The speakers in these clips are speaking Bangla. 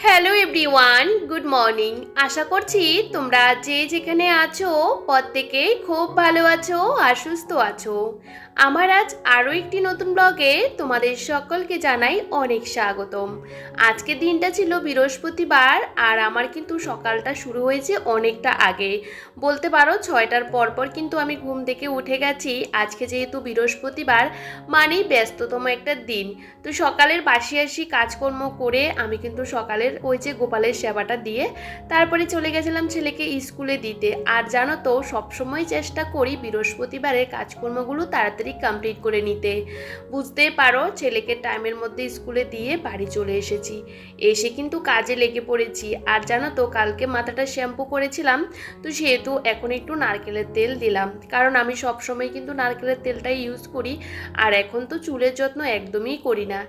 Hello everyone, good morning. আশা করছি তোমরা যে যেখানে আছো প্রত্যেকেই খুব ভালো আছো আর সুস্থ আছো। আমার আজ আরও একটি নতুন ব্লগে তোমাদের সকলকে জানাই অনেক স্বাগতম। আজকের দিনটা ছিল বৃহস্পতিবার আর আমার কিন্তু সকালটা শুরু হয়েছে অনেকটা আগে, বলতে পারো 6টার পরপর কিন্তু আমি ঘুম থেকে উঠে গেছি। আজকে যেহেতু বৃহস্পতিবার মানেই ব্যস্ততম একটা দিন। তো সকালের বাসি আসি কাজকর্ম করে আমি কিন্তু সকালের ওই যে গোপালের সেবাটা দিয়ে তারপরে চলে গেছিলাম ছেলেকে স্কুলে দিতে। আর জানো তো সবসময় চেষ্টা করি বৃহস্পতিবারের কাজকর্মগুলো তাড়াতাড়ি কমপ্লিট করে নিতে। বুঝতেই পারো ছেলেকে টাইমের মধ্যে স্কুলে দিয়ে বাড়ি চলে এসেছি, এসে কিন্তু কাজে লেগে পড়েছি। আর জানো তো কালকে মাথাটা শ্যাম্পু করেছিলাম, তো সেহেতু এখন একটু নারকেলের তেল দিলাম, কারণ আমি সবসময় কিন্তু নারকেলের তেলটাই ইউজ করি। আর এখন তো চুলের যত্ন একদমই করি না।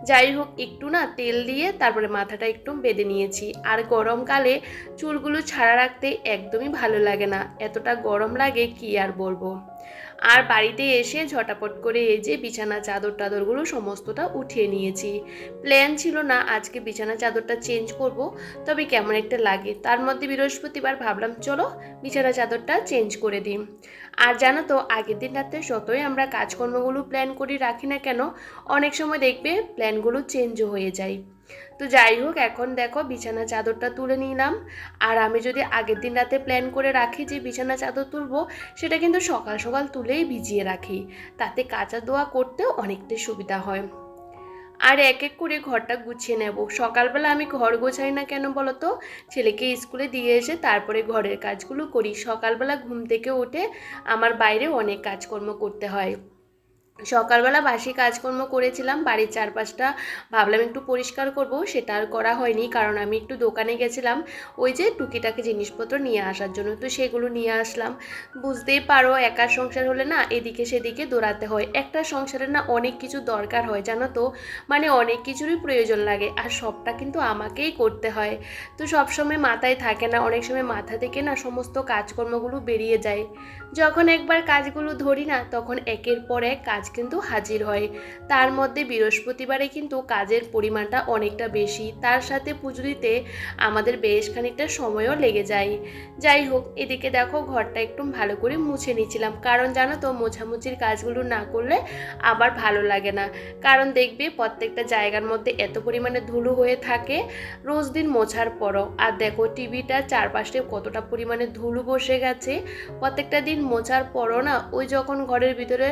যাই হোক একটু না তেল দিয়ে তারপরে মাথাটা একটু বেঁধে নিয়েছি। আর গরমকালে চুলগুলো ছাড়া রাখতে একদমই ভালো লাগে না, এতটা গরম লাগে কি আর বলবো। আর বাড়িতে এসে ঝটাপট করে এই যে বিছানা চাদর টাদরগুলো সমস্তটা উঠিয়ে নিয়েছি। প্ল্যান ছিল না আজকে বিছানা চাদরটা চেঞ্জ করব, তবে কেমন একটা লাগে, তার মধ্যে বৃহস্পতিবার ভাবলাম চলো বিছানা চাদরটা চেঞ্জ করে দিই। আর জানো তো আগের দিন রাতে যতই আমরা কাজকর্মগুলো প্ল্যান করি রাখি না কেন, অনেক সময় দেখবে প্ল্যানগুলো চেঞ্জও হয়ে যায়। তো যাই হোক এখন দেখো বিছানা চাদরটা তুলে নিলাম। আর আমি যদি আগের দিন রাতে প্ল্যান করে রাখি যে বিছানা চাদর তুলবো, সেটা কিন্তু সকাল সকাল তুলেই ভিজিয়ে রাখি, তাতে কাচা ধোয়া করতেও অনেকটাই সুবিধা হয়। আর এক এক করে ঘরটা গুছিয়ে নেব। সকালবেলা আমি ঘর গোছাই না কেন বলো তো, ছেলেকে স্কুলে দিয়ে এসে তারপরে ঘরের কাজগুলো করি। সকালবেলা ঘুম থেকে উঠে আমার বাইরে অনেক কাজকর্ম করতে হয়। সকালবেলা বাসি কাজকর্ম করেছিলাম, বাড়ির চারপাশটা ভাবলাম একটু পরিষ্কার করব, সেটা আর করা হয়নি, কারণ আমি একটু দোকানে গেছিলাম ওই যে টুকিটাকি জিনিসপত্র নিয়ে আসার জন্য, তো সেগুলো নিয়ে আসলাম। বুঝতেই পারো একার সংসার হলে না এদিকে সেদিকে দৌড়াতে হয়, একটা সংসারে না অনেক কিছু দরকার হয় জানো তো, মানে অনেক কিছুরই প্রয়োজন লাগে আর সবটা কিন্তু আমাকেই করতে হয়। তো সবসময় মাথায় থাকে না, অনেক সময় মাথা থেকে না সমস্ত কাজকর্মগুলো বেরিয়ে যায়। যখন একবার কাজগুলো ধরি না তখন একের পর এক কাজ কিন্তু হাজির হয়। তার মধ্যে বৃহস্পতিবারে কিন্তু কাজের পরিমাণটা অনেকটা বেশি, তার সাথে পুজো দিতে আমাদের বেশ খানিকটা সময়ও লেগে যায়। যাই হোক এদিকে দেখো ঘরটা একটু ভালো করে মুছে নিয়েছিলাম, কারণ জানো তো মোছামুছির কাজগুলো না করলে আবার ভালো লাগে না। কারণ দেখবে প্রত্যেকটা জায়গার মধ্যে এত পরিমাণে ধুলো হয়ে থাকে রোজ দিন মোছার পরও। আর দেখো টিভিটার চারপাশে কতটা পরিমাণে ধুলো বসে গেছে, প্রত্যেকটা দিন মোছার পরও না ওই যখন ঘরের ভিতরে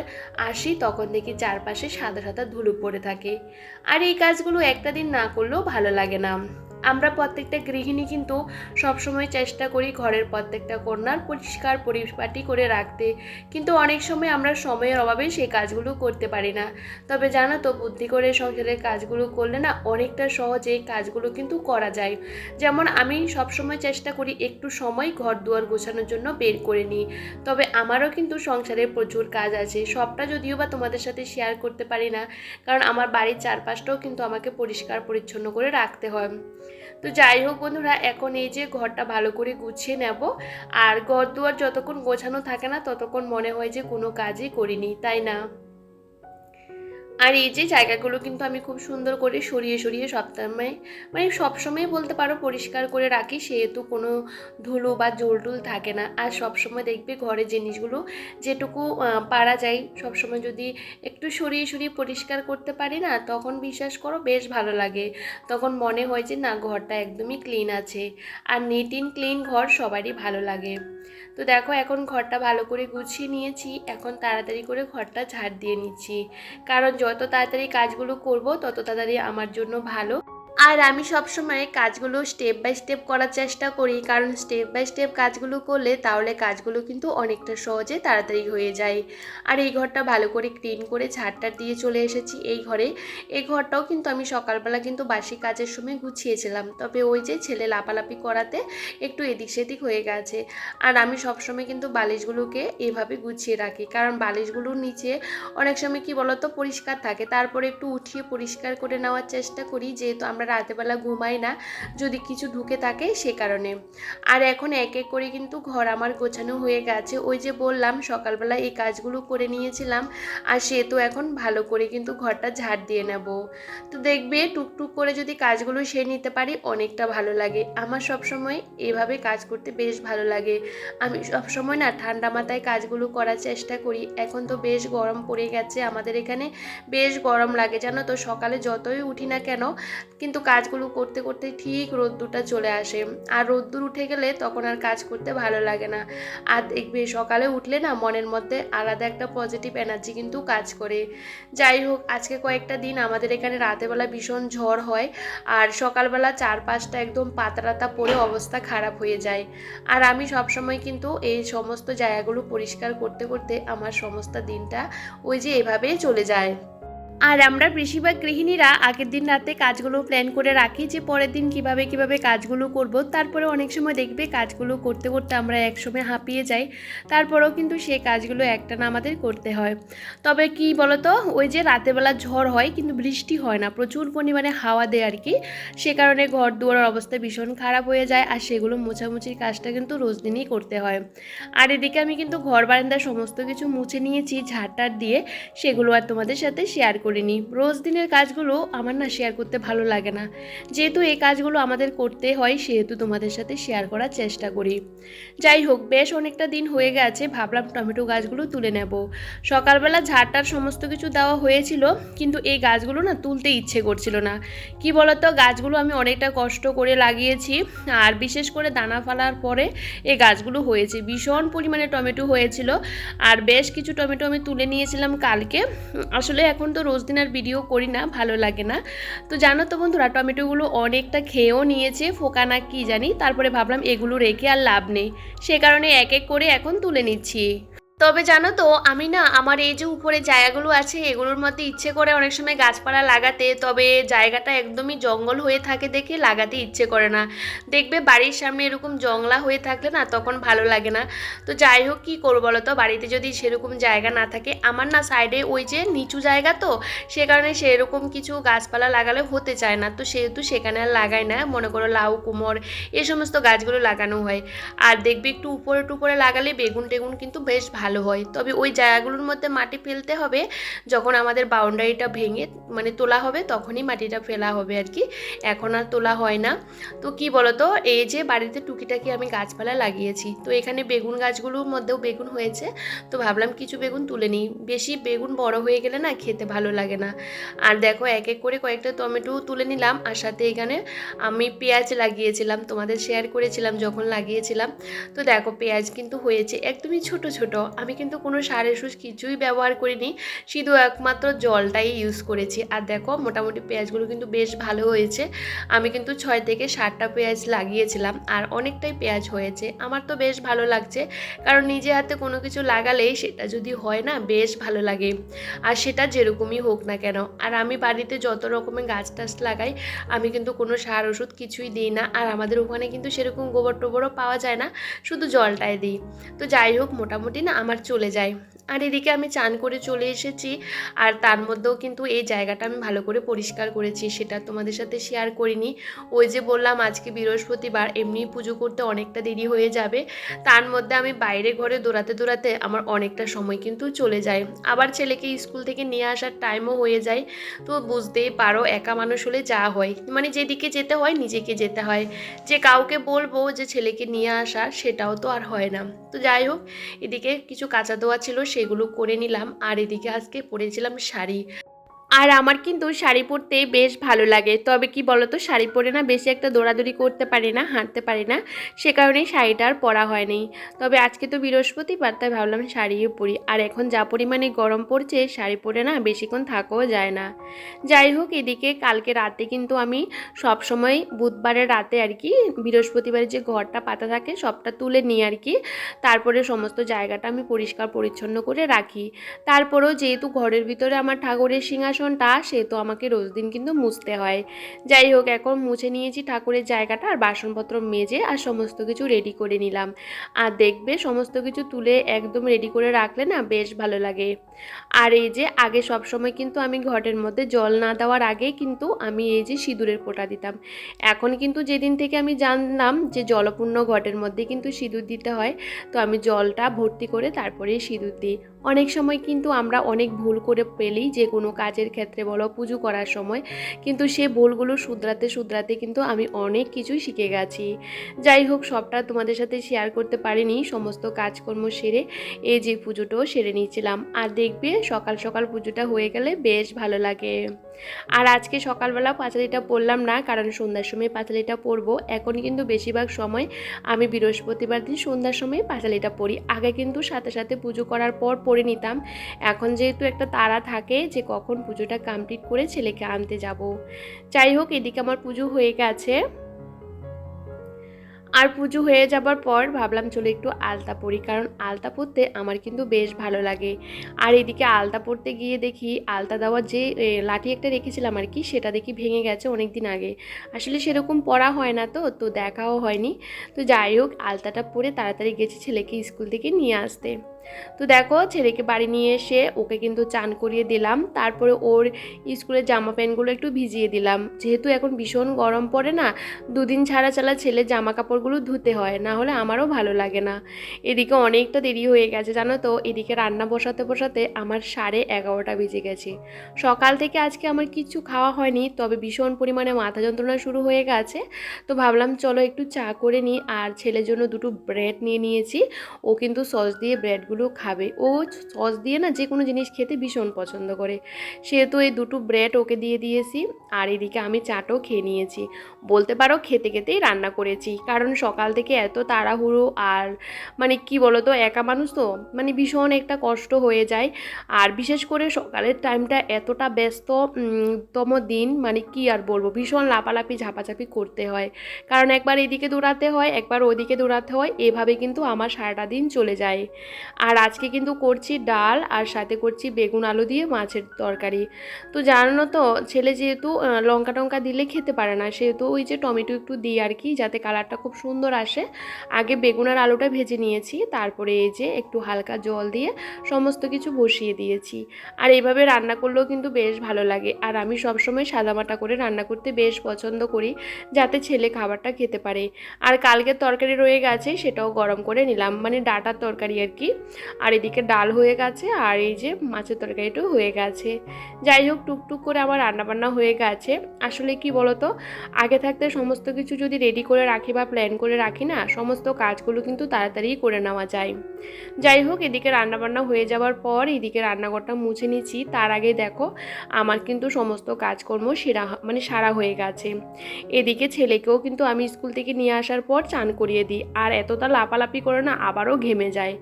আসি তখন দেখি চারপাশে সাদা সাদা ধুলো পড়ে থাকে। আর এই কাজগুলো একটা দিন না করলেও ভালো লাগে না। আমরা প্রত্যেকটা গৃহিণী কিন্তু সবসময় চেষ্টা করি ঘরের প্রত্যেকটা কর্নার পরিষ্কার পরিপাটি করে রাখতে, কিন্তু অনেক সময় আমরা সময়ের অভাবে সেই কাজগুলো করতে পারি না। তবে জানো তো বুদ্ধি করে সংসারের কাজগুলো করলে না অনেকটা সহজে কাজগুলো কিন্তু করা যায়। যেমন আমি সবসময় চেষ্টা করি একটু সময় ঘর দুয়ার গোছানোর জন্য বের করে নিই। তবে আমারও কিন্তু সংসারে প্রচুর কাজ আছে, সবটা যদিও বা তোমাদের সাথে শেয়ার করতে পারি না, কারণ আমার বাড়ির চারপাশটাও কিন্তু আমাকে পরিষ্কার পরিচ্ছন্ন করে রাখতে হয়। তো যাই হোক বন্ধুরা এখন এই যে ঘরটা ভালো করে গুছিয়ে নেব। আর ঘর দুয়ার যতক্ষণ গোছানো থাকে না ততক্ষণ মনে হয় যে কোনো কাজই করিনি, তাই না? আর এই যে জায়গাগুলো কিন্তু আমি খুব সুন্দর করে সরিয়ে সরিয়ে সবসময়, মানে সবসময় বলতে পারো পরিষ্কার করে রাখি, সেহেতু কোনো ধুলো বা জলটুল থাকে না। আর সবসময় দেখবে ঘরের জিনিসগুলো যেটুকু পারা যায় সবসময় যদি একটু সরিয়ে সরিয়ে পরিষ্কার করতে পারি না, তখন বিশ্বাস করো বেশ ভালো লাগে। তখন মনে হয় যে না ঘরটা একদমই ক্লিন আছে। আর নিট অ্যান্ড ক্লিন ঘর সবারই ভালো লাগে। তো দেখো এখন ঘরটা ভালো করে গুছিয়ে নিয়েছি, এখন তাড়াতাড়ি করে ঘরটা ঝাড় দিয়ে নিচ্ছি, কারণ যত তাড়াতাড়ি কাজগুলো করব তত তাড়াতাড়ি আমার জন্য ভালো। আর আমি সবসময় কাজগুলো স্টেপ বাই স্টেপ করার চেষ্টা করি, কারণ স্টেপ বাই স্টেপ কাজগুলো করলে তাহলে কাজগুলো কিন্তু অনেকটা সহজে তাড়াতাড়ি হয়ে যায়। আর এই ঘরটা ভালো করে ক্লিন করে ঝাড়টা দিয়ে চলে এসেছি এই ঘরে। এই ঘরটাও কিন্তু আমি সকালবেলা কিন্তু বাসি কাজের সময় গুছিয়েছিলাম, তবে ওই যে ছেলে লাপালাপি করাতে একটু এদিক সেদিক হয়ে গেছে। আর আমি সবসময় কিন্তু বালিশগুলোকে এভাবে গুছিয়ে রাখি, কারণ বালিশগুলোর নিচে অনেক সময় কি বলতো পরিষ্কার থাকে, তারপরে একটু উঠিয়ে পরিষ্কার করে নেওয়ার চেষ্টা করি, যেহেতু আমরা রাতেবেলা ঘুমাই না, যদি কিছু ঢুকে থাকে সে কারণে। আর এখন এক এক করে কিন্তু ঘর আমার গোছানো হয়ে গেছে। ওই যে বললাম সকালবেলা এই কাজগুলো করে নিয়েছিলাম, আর সে তো এখন ভালো করে কিন্তু ঘরটা ঝাড় দিয়ে নেব। তো দেখবে টুকটুক করে যদি কাজগুলো সেরে নিতে পারি অনেকটা ভালো লাগে। আমার সবসময় এভাবে কাজ করতে বেশ ভালো লাগে। আমি সবসময় না ঠান্ডা মাথায় কাজগুলো করার চেষ্টা করি। এখন তো বেশ গরম পড়ে গেছে, আমাদের এখানে বেশ গরম লাগে জানো তো। সকালে যতই উঠি না কেন কিন্তু কাজগুলো করতে করতে ঠিক রোদ্দুরটা চলে আসে, আর রোদ্দুর উঠে গেলে তখন আর কাজ করতে ভালো লাগে না। আর দেখবে সকালে উঠলে না মনের মধ্যে আলাদা একটা পজিটিভ এনার্জি কিন্তু কাজ করে। যাই হোক, আজকে কয়েকটা দিন আমাদের এখানে রাতেরবেলা ভীষণ ঝড় হয়, আর সকালবেলা চারপাশটা একদম পাতা পড়ে অবস্থা খারাপ হয়ে যায়। আর আমি সবসময় কিন্তু এই সমস্ত জায়গাগুলো পরিষ্কার করতে করতে আমার সমস্ত দিনটা ওই যে এভাবেই চলে যায়। আর আমরা বেশিরভাগ গৃহিণীরা আগের দিন রাতে কাজগুলো প্ল্যান করে রাখি যে পরের দিন কিভাবে কিভাবে কাজগুলো করব। তারপরে অনেক সময় দেখবে কাজগুলো করতে করতে আমরা একসময় হাঁপিয়ে যাই, তারপরেও কিন্তু সেই কাজগুলো একটানা আমাদের করতে হয়। তবে কি বলতো, ওই যে রাতেরবেলা ঝড় হয় কিন্তু বৃষ্টি হয় না, প্রচুর পরিমাণে হাওয়া দেয় আর কি, সে কারণে ঘর দুয়ারের অবস্থা ভীষণ খারাপ হয়ে যায়, আর সেগুলো মোছামুছির কাজটা কিন্তু রোজ দিনই করতে হয়। আর এদিকে আমি কিন্তু ঘর বারান্দার সমস্ত কিছু মুছে নিয়েছি ঝাড়টার দিয়ে, সেগুলো আর তোমাদের সাথে শেয়ার করিনি। রোজ দিনের কাজগুলো আমার না শেয়ার করতে ভালো লাগে না, যেহেতু এই কাজগুলো আমাদের করতে হয় সেহেতু তোমাদের সাথে শেয়ার করার চেষ্টা করি। যাই হোক, বেশ অনেকটা দিন হয়ে গেছে, ভাবলাম টমেটো গাছগুলো তুলে নেব। সকালবেলা ঝাড়টার সমস্ত কিছু দেওয়া হয়েছিল, কিন্তু এই গাছগুলো না তুলতে ইচ্ছে করছিল না। কি বলতো, গাছগুলো আমি অনেকটা কষ্ট করে লাগিয়েছি, আর বিশেষ করে দানা ফেলার পরে এই গাছগুলো হয়েছে, ভীষণ পরিমাণে টমেটো হয়েছিল। আর বেশ কিছু টমেটো আমি তুলে নিয়েছিলাম কালকে। আসলে এখন তো রোজ দিন আর ভিডিও করি না, ভালো লাগে না। তো জানো তো বন্ধুরা, টমেটোগুলো অনেকটা খেয়েও নিয়েছে, ফোকা না কি জানি, তারপরে ভাবলাম এগুলো রেখে আর লাভ নেই, সে কারণে এক এক করে এখন তুলে নিচ্ছি। তবে জানো তো, আমি না আমার এই যে উপরে জায়গাগুলো আছে এগুলোর মধ্যে ইচ্ছে করে অনেক সময় গাছপালা লাগাতে, তবে জায়গাটা একদমই জঙ্গল হয়ে থাকে দেখে লাগাতে ইচ্ছে করে না। দেখবে বাড়ির সামনে এরকম জংলা হয়ে থাকলে না তখন ভালো লাগে না। তো যাই হোক, কী করবো বলো তো, বাড়িতে যদি সেরকম জায়গা না থাকে, আমার না সাইডে ওই যে নিচু জায়গা, তো সে কারণে সেরকম কিছু গাছপালা লাগালে হতে চায় না, তো সেহেতু সেখানে আর লাগাই না। মনে করো লাউ কুমড় এই সমস্ত গাছগুলো লাগানো হয়। আর দেখবে একটু উপরে টুপরে লাগালে বেগুন টেগুন কিন্তু বেশ ভালো হয়। তবে ওই জায়গাগুলোর মধ্যে মাটি ফেলতে হবে, যখন আমাদের বাউন্ডারিটা ভেঙে মানে তোলা হবে তখনই মাটিটা ফেলা হবে আর কি, এখন আর তোলা হয় না। তো কি বলতো, এই যে বাড়িতে টুকিটাকি আমি গাছপালা লাগিয়েছি, তো এখানে বেগুন গাছগুলোর মধ্যেও বেগুন হয়েছে, তো ভাবলাম কিছু বেগুন তুলে নিই। বেশি বেগুন বড় হয়ে গেলে না খেতে ভালো লাগে না। আর দেখো এক এক করে কয়েকটা টমেটো তুলে নিলাম, আর সাথে এখানে আমি পেঁয়াজ লাগিয়েছিলাম, তোমাদের শেয়ার করেছিলাম যখন লাগিয়েছিলাম। তো দেখো পেঁয়াজ কিন্তু হয়েছে একদমই ছোট ছোট। আমি কিন্তু কোনো সার ওষুধ কিছুই ব্যবহার করিনি, শুধু একমাত্র জলটাই ইউজ করেছি। আর দেখো মোটামুটি পেঁয়াজগুলো কিন্তু বেশ ভালো হয়েছে। আমি কিন্তু 6 থেকে 7টা পেঁয়াজ লাগিয়েছিলাম, আর অনেকটাই পেঁয়াজ হয়েছে। আমার তো বেশ ভালো লাগছে, কারণ নিজে হাতে কোনো কিছু লাগালে সেটা যদি হয় না বেশ ভালো লাগে, আর সেটা যেরকমই হোক না কেন। আর আমি বাড়িতে যত রকমের গাছ টাছ লাগাই আমি কিন্তু কোনো সার ওষুধ কিছুই দিই না, আর আমাদের ওখানে কিন্তু সেরকম গোবর টোবরও পাওয়া যায় না, শুধু জলটাই দিই। তো যাই হোক, মোটামুটি না আমার চলে যায়। আর এদিকে আমি চান করে চলে এসেছি, আর তার মধ্যেও কিন্তু এই জায়গাটা আমি ভালো করে পরিষ্কার করেছি, সেটা তোমাদের সাথে শেয়ার করিনি। ওই যে বললাম আজকে বৃহস্পতিবার, এমনি পুজো করতে অনেকটা দেরি হয়ে যাবে, তার মধ্যে আমি বাইরে ঘরে দৌড়াতে দৌড়াতে আমার অনেকটা সময় কিন্তু চলে যায়। আবার ছেলেকে স্কুল থেকে নিয়ে আসার টাইমও হয়ে যায়। তো বুঝতেই পারো একা মানুষ হলে যা হয়, মানে যেদিকে যেতে হয় নিজেকে যেতে হয়, যে কাউকে বলবো যে ছেলেকে নিয়ে আসা সেটাও তো আর হয় না। তো যাই হোক, এদিকে কিছু কাঁচা ধোয়া ছিল সেগুলো করে নিলাম, আর এদিকে আজকে পরেছিলাম শাড়ি। আর আমার কিন্তু শাড়ি পরতে বেশ ভালো লাগে, তবে কি বলতো শাড়ি পরে না বেশি একটা দৌড়াদৌড়ি করতে পারি না, হাঁটতে পারি না, সে কারণেই শাড়িটা আর পরা হয়নি। তবে আজকে তো বৃহস্পতিবার, তাই ভাবলাম শাড়িও পরি। আর এখন যা পরিমাণে গরম পড়ছে শাড়ি পরে না বেশিক্ষণ থাকাও যায় না। যাই হোক, এদিকে কালকে রাতে কিন্তু আমি সব সময় বুধবারের রাতে আর কি বৃহস্পতিবারের যে ঘরটা পাতা থাকে সবটা তুলে নিই আর কি, তারপরে সমস্ত জায়গাটা আমি পরিষ্কার পরিচ্ছন্ন করে রাখি। তারপরেও যেহেতু ঘরের ভিতরে আমার ঠাকুরের সিংহাসন বাসনটা সে তো আমাকে রোজ দিন কিন্তু মুছতে হয়। যাই হোক, এখন মুছে নিয়েছি ঠাকুরের জায়গাটা আর বাসনপত্র মেজে আর সমস্ত কিছু রেডি করে নিলাম। আর দেখবে সমস্ত কিছু তুলে একদম রেডি করে রাখলে না বেশ ভালো লাগে। আর এই যে আগে সব সময় কিন্তু আমি ঘটের মধ্যে জল না দেওয়ার আগে কিন্তু আমি এই যে সিঁদুরের ফোঁটা দিতাম। এখন কিন্তু যেদিন থেকে আমি জানলাম যে জলপূর্ণ ঘটের মধ্যে কিন্তু সিঁদুর দিতে হয়, তো আমি জলটা ভর্তি করে তারপরেই সিঁদুর দিই। অনেক সময় কিন্তু আমরা অনেক ভুল করে ফেলি যে কোনো কাজের ক্ষেত্রে বলো, পুজো করার সময়, কিন্তু সে ভুলগুলো শুধরাতে শুধরাতে কিন্তু আমি অনেক কিছুই শিখে গেছি। যাই হোক, সবটা তোমাদের সাথে শেয়ার করতে পারিনি। সমস্ত কাজকর্ম সেরে এই যে পুজোটাও সেরে নিয়েছিলাম। আর দেখবে সকাল সকাল পুজোটা হয়ে গেলে বেশ ভালো লাগে। আর আজকে সকালবেলা পাঁচালিটা পরলাম না, কারণ সন্ধ্যার সময় পাঁচালিটা পরবো। এখন কিন্তু বেশিরভাগ সময় আমি বৃহস্পতিবার দিন সন্ধ্যার সময় পাঁচালিটা পরি। আগে কিন্তু সাথে সাথে পুজো করার পর পরে নিতাম। এখন যেহেতু একটা তাড়া থাকে যে কখন পুজোটা কমপ্লিট করে ছেলেকে আনতে যাব। যাই হোক, এদিকে আমার পুজো হয়ে গেছে। আর পুজো হয়ে যাবার পর ভাবলাম চলো একটু আলতা পরি, কারণ আলতা পরতে আমার কিন্তু বেশ ভালো লাগে। আর এদিকে আলতা পরতে গিয়ে দেখি আলতা দেওয়ার যে লাঠি একটা রেখেছিলাম আর কি, সেটা দেখি ভেঙে গেছে অনেক দিন আগে। আসলে সেরকম পরা হয় না, তো দেখাও হয়নি। তো যাই হোক, আলতাটা পরে তাড়াতাড়ি গেছি ছেলেকে স্কুল থেকে নিয়ে আসতে। তো দেখো, ছেলেকে বাড়ি নিয়ে এসে ওকে কিন্তু চান করিয়ে দিলাম। তারপরে ওর স্কুলের জামা প্যান্টগুলো একটু ভিজিয়ে দিলাম, যেহেতু এখন ভীষণ গরম পড়ে না, দুদিন ছাড়া ছাড়া ছেলের জামা কাপড়গুলো ধুতে হয়, না হলে আমারও ভালো লাগে না। এদিকে অনেকটা দেরি হয়ে গেছে জানো তো। এদিকে রান্না বসাতে বসাতে আমার 11:30 বেজে গেছে। সকাল থেকে আজকে আমার কিছু খাওয়া হয়নি, তবে ভীষণ পরিমাণে মাথা যন্ত্রণা শুরু হয়ে গেছে। তো ভাবলাম চলো একটু চা করে নিই। আর ছেলের জন্য দুটো ব্রেড নিয়ে নিয়েছি। ও কিন্তু সস দিয়ে ব্রেডগুলো খাবে। ও সস দিয়ে না যে কোনো জিনিস খেতে ভীষণ পছন্দ করে, সেহেতু এই দুটো ব্রেড ওকে দিয়ে দিয়েছি। আর এদিকে আমি চাটাও খেয়ে নিয়েছি। বলতে পারো খেতে খেতেই রান্না করেছি, কারণ সকাল থেকে এত তাড়াহুড়ো। আর মানে কি বলো তো, একা মানুষ তো মানে ভীষণ একটা কষ্ট হয়ে যায়। আর বিশেষ করে সকালের টাইমটা এতটা ব্যস্ত তম দিন, মানে কি আর বলবো, ভীষণ লাপালাপি ঝাপাঝাপি করতে হয়। কারণ একবার এদিকে দৌড়াতে হয়, একবার ওদিকে দৌড়াতে হয়, এভাবে কিন্তু আমার সারাটা দিন চলে যায়। আর আজকে কিন্তু করছি ডাল, আর সাথে করছি বেগুন আলু দিয়ে মাছের তরকারি। তো জানো তো, ছেলে যেহেতু লঙ্কা টঙ্কা দিলে খেতে পারে না, সেহেতু ওই যে টমেটো একটু দিই আর কি, যাতে কালারটা খুব সুন্দর আসে। আগে বেগুন আর আলুটা ভেজে নিয়েছি, তারপরে এই যে একটু হালকা জল দিয়ে সমস্ত কিছু বসিয়ে দিয়েছি। আর এইভাবে রান্না করলেও কিন্তু বেশ ভালো লাগে। আর আমি সবসময় সাদামাটা করে রান্না করতে বেশ পছন্দ করি, যাতে ছেলে খাবারটা খেতে পারে। আর কালকের তরকারি রয়ে গেছে, সেটাও গরম করে নিলাম, মানে ডাঁটার তরকারি আর কি। আর এদিকে ডাল হয়ে গেছে, আর এই যে মাছের তরকারিটাও হয়ে গেছে। যাই হোক, টুকটুক করে আমার রান্নাবান্না হয়ে গেছে। আসলে কি বলতো, আগে থাকতে সমস্ত কিছু যদি রেডি করে রাখি বা প্ল্যান করে রাখি না, সমস্ত কাজগুলো কিন্তু তাড়াতাড়ি করে নেওয়া যায়। যাই হোক, এদিকে রান্নাবান্না হয়ে যাওয়ার পর এদিকে রান্নাঘরটা মুছে নিচ্ছি। তার আগে দেখো, আমার কিন্তু সমস্ত কাজকর্ম সারা হয়ে গেছে। এদিকে ছেলেকেও কিন্তু আমি স্কুল থেকে নিয়ে আসার পর চান করিয়ে দিই। আর এতটা লাপালাপি করে না, আবারও ঘেমে যায়।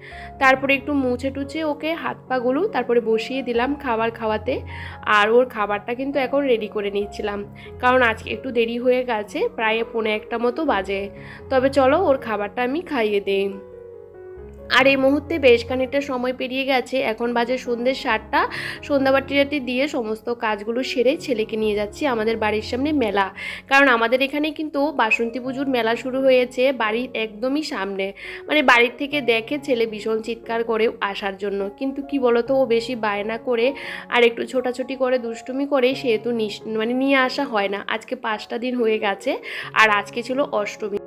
তারপরে একটু মুছে টুছে ওকে হাত পাগুলো তারপরে বসিয়ে দিলাম খাবার খাওয়াতে। আর ওর খাবারটা কিন্তু এখন রেডি করে নিচ্ছিলাম, কারণ আজকে একটু দেরি হয়ে গেছে, প্রায় 1:45 মতো বাজে। তবে চলো ওর খাবারটা আমি খাইয়ে দিই। আর এই মুহূর্তে বেশ খানিকটা সময় পেরিয়ে গেছে, এখন বাজে সন্ধ্যে 7টা। সন্ধ্যাবাটি দিয়ে সমস্ত কাজগুলো সেরে ছেলেকে নিয়ে যাচ্ছি আমাদের বাড়ির সামনে মেলা। কারণ আমাদের এখানে কিন্তু বাসন্তী পুজোর মেলা শুরু হয়েছে বাড়ির একদমই সামনে। মানে বাড়ির থেকে দেখে ছেলে ভীষণ চিৎকার করে আসার জন্য, কিন্তু কি বলতো, ও বেশি বায়না করে আর একটু ছোটাছুটি করে দুষ্টুমি করে, সেহেতু নিয়ে আসা হয় না। আজকে 5টা দিন হয়ে গেছে, আর আজকে ছিল অষ্টমী।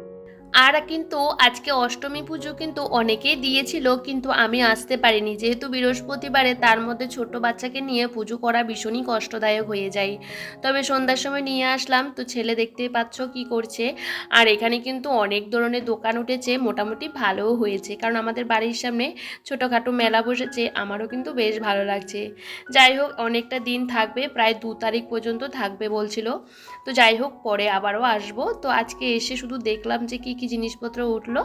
আর কিন্তু আজকে অষ্টমী পুজো কিন্তু অনেকেই দিয়েছিল, কিন্তু আমি আসতে পারিনি, যেহেতু বৃহস্পতিবারে, তার মধ্যে ছোট বাচ্চাকে নিয়ে পুজো করা ভীষণই কষ্টদায়ক হয়ে যায়। তবে সন্ধ্যার সময় নিয়ে আসলাম। তো ছেলে দেখতেই পাচ্ছ কি করছে। আর এখানে কিন্তু অনেক ধরনের দোকান উঠেছে, মোটামুটি ভালোও হয়েছে, কারণ আমাদের বাড়ির সামনে ছোটোখাটো মেলা বসেছে, আমারও কিন্তু বেশ ভালো লাগছে। যাই হোক, অনেকটা দিন থাকবে, প্রায় 2 তারিখ পর্যন্ত থাকবে বলছিল। তো যাই হোক, পরে আবারও আসবো। তো আজকে এসে শুধু দেখলাম যে কি কি জিনিসপত্র উঠলো।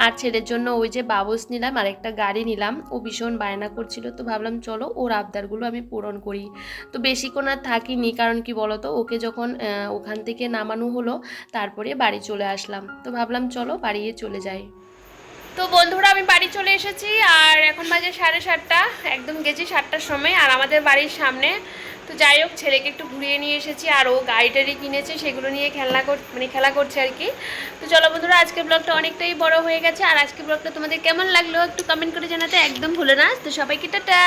আর ছেলের জন্য ওই যে বাবুস নিলাম, আর একটা গাড়ি নিলাম। ও ভীষণ বায়না করছিল, তো ভাবলাম চলো ওর আবদারগুলো আমি পূরণ করি। তো বেশিক্ষণ আর থাকিনি, কারণ কি বলতো, ওকে যখন ওখান থেকে নামানো হলো, তারপরে বাড়ি চলে আসলাম। তো ভাবলাম চলো বাড়িয়ে চলে যাই। তো বন্ধুরা আমি বাড়ি চলে এসেছি আর এখন বাজে 7:30, একদম গেছি 7টার সময়। আর আমাদের বাড়ির সামনে তো যাই হোক ছেলেকে একটু ঘুরিয়ে নিয়ে এসেছি আর ও গাড়ি টাড়ি কিনেছে, সেগুলো নিয়ে খেলা করছে আর কি। তো চলো বন্ধুরা, আজকের ব্লগটা অনেকটাই বড় হয়ে গেছে আর আজকের ব্লগটা তোমাদের কেমন লাগলো একটু কমেন্ট করে জানাতে একদম ভুলো না। তো সবাইকে টাটা।